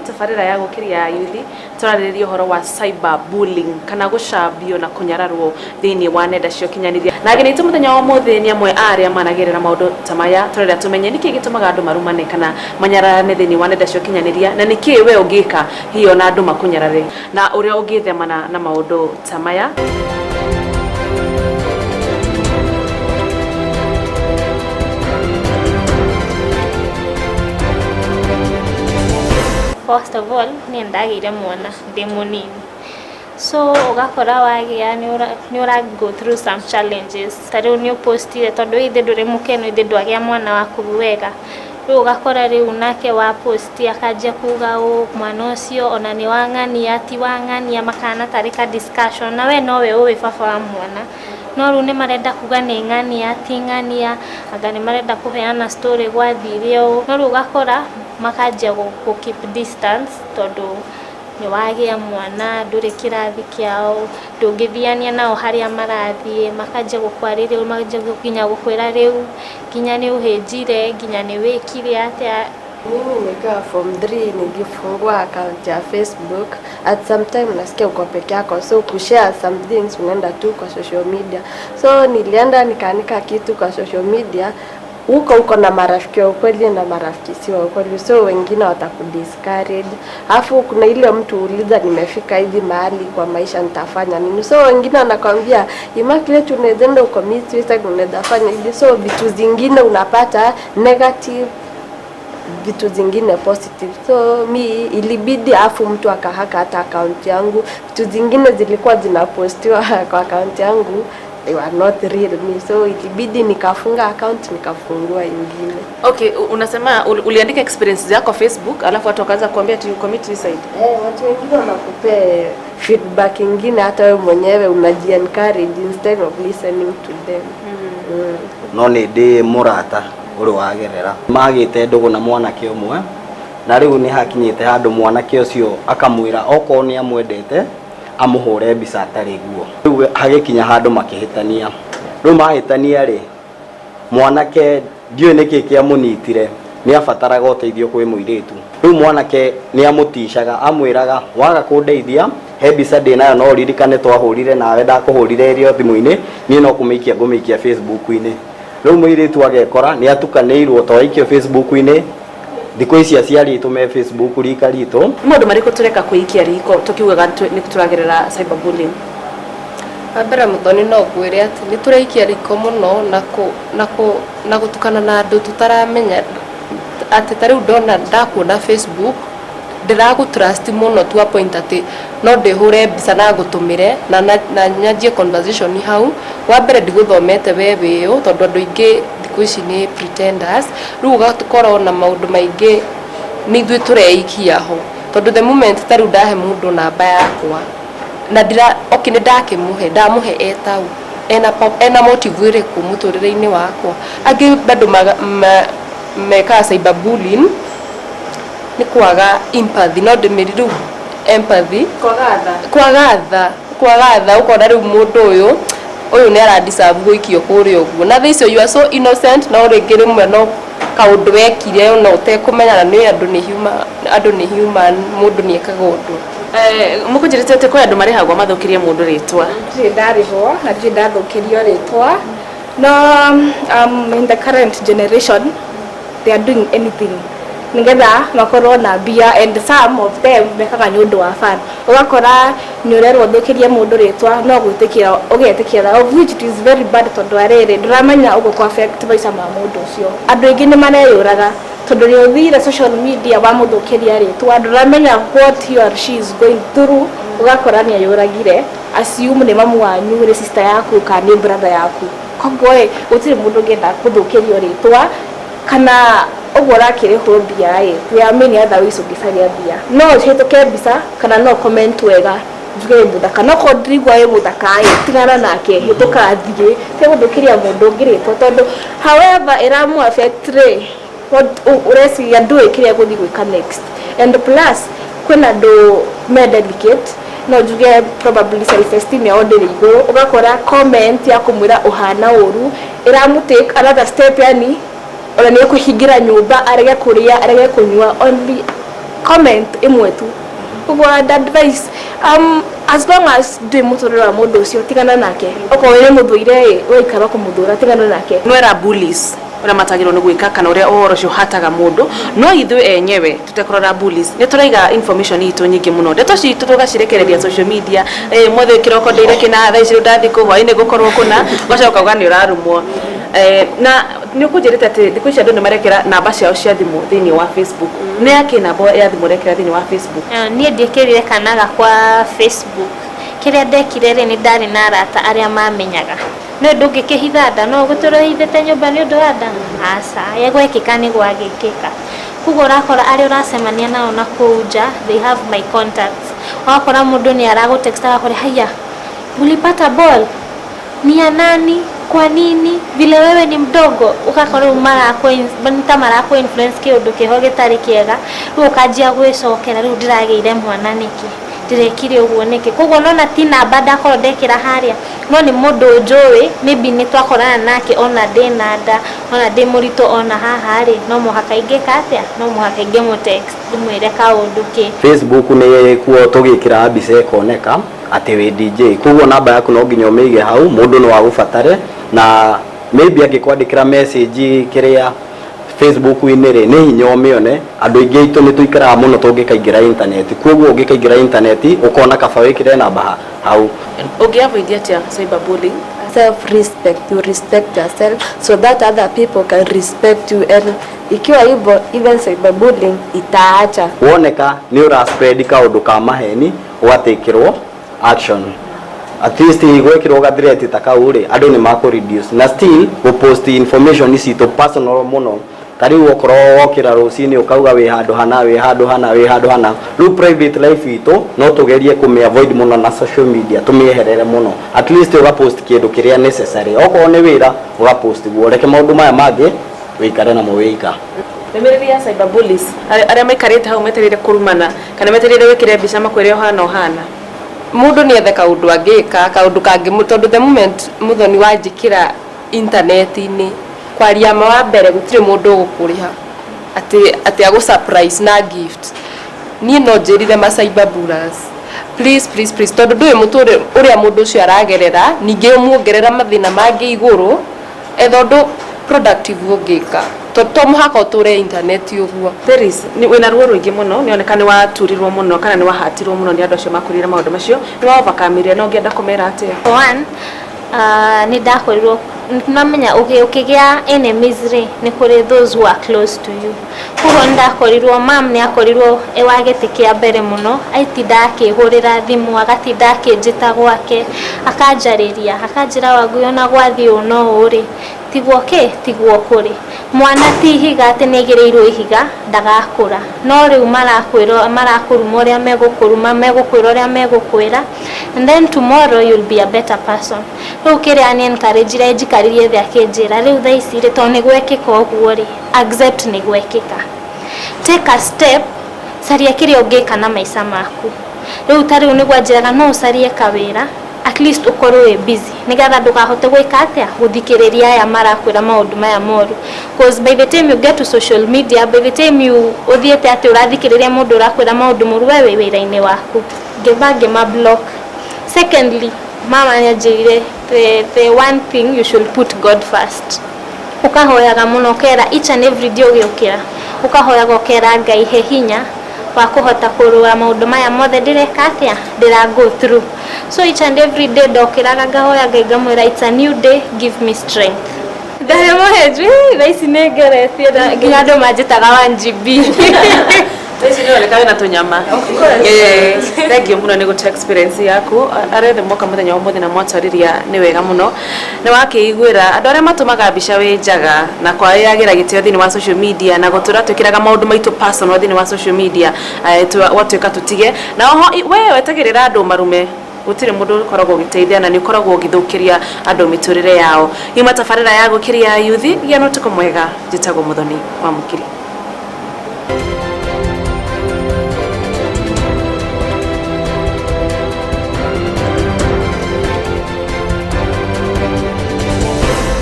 tafarira ya gukiria yuthi turarĩrĩria horo wa cyber bullying kana gucambio na kunyararwo thini wa nenda cio kinyanithia na gĩnĩte mũthenya wa mũthĩ nĩ amwe arĩa managerera maũndũ ta maya turarĩrĩria tumenye nĩkĩ gĩtũmaga andũ marumane kana manyararane thini wa nenda cio kinyanithia na nĩkĩ we ũngĩka hiyo na andũ makunyarare na ũrĩa ũngĩthemana na maũndũ ta maya. First of all, ni ndagire mwana ndi munini, so ugakora wagia ni ura go through some challenges tari ni postire tondu ithe nduri mukeno ithe ndwagia mwana waku wega riu ugakora riu nake wa posti akajia kuga mwana ucio ona ni wang'ania ti wang'ania makana tarika discussion na we nowe uwe baba wa mwana no riu ni marenda kuga ni ng'ania ti ng'ania anga ni marenda kuheana story gwa thirio no riu ugakora makajia go keep distance tondu ni wagia mwana nduri kirathi kiao ndungithiania nao haria marathie makajia gukwarire makajia gukinya gukwira riu kinya ni uhenjire kinya ni wikire atia. Mimi nikiwa form 3 nilifungua account ya Facebook. At some time nasikia uko peke yako, so kushare some things unaenda tu kwa social media. So nilienda nikaanika kitu kwa social media. Uko na marafiki wa ukweli na marafiki si wa ukweli, so wengine watakudiscourage. Alafu kuna ile mtu uliza nimefika hivi mahali kwa maisha nitafanya nini, so wengine wanakuambia Immaculate unaweza ucommit suicide, unaweza fanya hivi, so vitu zingine unapata negative, vitu zingine positive. So mi ilibidi afu mtu akahaka hata account yangu, vitu zingine zilikuwa zinapostiwa kwa account yangu they were not real me, so ilibidi nikafunga account nikafungua ingine. Okay, unasema uliandika experience zako Facebook alafu watu wakaanza kuambia tu commit suicide? Watu wengine wanakupa feedback ingine hata wewe mwenyewe unaji-encourage instead of listening to them. No ni ndi murata uri wagerera magite ndugu na mwanake umwe na riu ni hakinyite handu mwanake ucio akamwira oko ni amwendete amuhure mbica atari guo. Riu hagikinya handu makihitania, riu mahitania ri mwanake ndiwe niki kiamunitire ni abataraga uteithio kwi muiritu. Riu mwanake ni amutishaga amwiraga waga kundeithia he mbica ndi nayo no ririkane twahurire nawe ndakuhurire irio thimu-ini ni no kumikia ngumikia Facebook-ini. Riu muiritu agekora ni atukanirwo twaikio Facebook-ini thiko ici aciari tume Facebook rika rito mundu mariko tureka kuikia riko tukiugaga ni turagerera cyber bullying. Abera muthoni no kwire ati ni turaikia riko muno na gutukana na andu tutaramenya ati tari ndona ndakuona Facebook ndiragu trust muno tu a point ati no ndihure mbica na gutumire na nyajie conversation hau wa mbere ndiguthomete wewe tondu andu ingi thikũ ici ni pretenders riu gatukora na maundu maingi ni ithuĩ tureikia ho tondu the moment tari ndahe mundu namba yakwa na ndira ni ndamuhe etau ena motive iriku muturire-ini wakwa angi bado meka cyber bullying ni kwaga empathy no ndimiriru empathy kwaga tha ukona riu mundu uyu ni ara deserve guikio kuri uguo na this you are so innocent no ringire mwe no kaundu wekire no utekumenya ni andu ni human mundu ni ekaga undu mukujirite ate kwa andu marihagwa mathukirie mundu ritwa ndarihwo na ndathukirio ritwa no in the current generation they are doing anything nigetha makorwo na bia and some of them mekaga ni undu wa fan ugakora ni urerwo thukirie mundu ritwa no gwitikira ugetikira of which it is very bad tondu arere nduramenya ugo ko affect maica ma mundu ucio andu ingi ni mareyuraga tondu ni uthire social media wa muthukiria ritwa nduramenya what he or she is going through ugakora ni ayuragire assume ni mamu wanyu ni sister yaku kana ni brother yaku kogoe utire mundu ngenda kuthukirio ritwa kana ogora kire ho bia ya many other ways ugicaria bia no hituke mbica kana no comment wega njuge muthaka no kodrigwa muthaka tigana nake hituka thige te guthukiria mundu ngiritwo tondu however iramu affect what uresi ya do ikiria guthi gwika next and plus kwena do delicate no njuge probably self esteem ya ndiri iguru ugakora comment ya kumwira uhana uru iramu take another step yani ona ni kuhingira nyumba arege kuria arege kunywa only comment imwe tu ugo advice as long as do mutorera mundu ucio tigana nake okowe muthuire waikara kumuthura tigana nake nwera bullies ora matagiro ni gwika kana uria ohoro cio hataga mundu no ithu enyewe tutekorora bullies ni turaiga information itu nyingi muno ndeto citu tugacirekereria social media mothe kiroko ndeire kina thaa ici ndathi ku hwaini gukorwo kuna gocoka ugani urarumwo na ni ukujirite ati thiku ici andu ni marekera namba ciao cia thimu thini wa Facebook ni yake namba ya thimu rekera thini wa Facebook nie ndikirire kanaga kwa Facebook kiria ndekire ni ndari na arata aria mamenyaga no ndungikihitha nda no guturohithete nyumba ni undu wa nda asa yegwekika ni gwagikika kugo rakora ari uracemania nao na kuja they have my contacts wakora mundu ni aragutext akore haya ulipata ball ni ya nani kwa nini vile wewe ni mdogo ukakora umara ko influence kiundu kiho gitari kiega ukajia gwicokera riu ndirageire mwana niki ndirekire uguo niki kugo nona ti namba ndakoro ndekira haria no ni mundu njui maybe ni twakorana nake ona nda ona ndi murito ona haha ri no muhaka ingeka atia no muhaka ingemu text ndimwire kaundu ki Facebook ni kuo tugikira mbica ikoneka ati we DJ kugo namba yaku no nginya umige hau mundu no wagubatare na maybe agikwandikira message kiria Facebook inere ni hinya umione andu ingi itu ni tuikara muno tungikaingira internet kugo ungikaingira internet ukona kabawe kire namba hau ugiavoidia tia cyberbullying self respect, you respect yourself so that other people can respect you, and ikiwa hivyo even cyberbullying itaacha woneka ni ura spread kaundu ka maheni ugatikirwo action at least igwekirwo gathireti takauri andu ni mako reduce na still go post information isi to personal muno tari ukoro wokira rucini ukauga we handu hana lu private life ito no tugerie kume avoid muno na social media tumieherere muno at least uga post kindu kiria necessary oko ni wira uga post guo reke maundu maya mage wikare na muwika memereria cyberbullies aria maikarite hau meterire kurumana kana meterire wikire mbica makwire ohana mundu ni etheka undu angika kaundu kangi mutondu the moment muthoni wanjikira internet-ini kwaria ma wa mbere gutire mundu gukuriha ati agu surprise na gift ni no jerire ma cyberbullies please tondu ndu muture uria mundu ucio aragerera ningi umuongerera mathina mangi iguru ethondu productive ungika to muhaka uture internet uguo there is ni wina ruo ruingi muno ni oneka ni waturirwo muno kana ni wahatirwo muno ni andu acio makurire maundu macio ni wa overcome no ngienda kumera atia one ni ndakorirwo namenya ukigia enemies ri ni kuri those who are close to you kuho ndakorirwo mam ni akorirwo ewagetikia mbere muno aitinda akihurira thimu agatinda akinjita gwake akanjariria akanjira wanguyo na gwathi uno uri tiguo kuri mwana tihiga ati negereirwo ihiga ndagakura no riu marakuruma uria megukwira uria megukwira and then tomorrow you'll be a better person riu kiria ni encourage ejikaririe thia kinjira riu thaa ici ri to ni gwekika uguo ri accept ni gwekika take a step saria kiria ungika na maica maku riu tari ni gwanjiraga no usarie kawira at least ukorwe busy nigatha ndugahote gwika atia guthikiriria aya marakwira maundu maya moru because by the time you get to social media by the time you uthiete ati urathikiriria mundu urakwira maundu moru wewe wira-ini waku ngima block. Secondly, mama nyajire the one thing you should put God first. Ukahoyaga muno kera each and every day ugiukira ukahoyaga kera Ngai he hinya wa kuhota kurua maundu maya mothe ndireka atia ndira go through. So each and every day ndokiraga ngahoya Ngai ngamwira it's a new day, give me strength. Ndare moheju raisi negeretie nginya ndo manjitaga 1GB. This is like kana tunyama. Thank you muno ni gut experience yaku. Arethe moka muthenya umuthi na mwatariria ni wega muno. Ni wakiiguira andu aria matumaga mbica wi njaga na kwa yagira gitio thini wa social media na gutura twikiraga maundu maitu personal thini wa social media watuika tutige na oho wewe tagirira andu marume gutire mundu ukoragwo giteithia na ni ukoragwo githukiria andu miturire yao. Ima tafarira ya gukiria yuthi ya no tuko mwega jitagwo Muthoni wa Mukiri.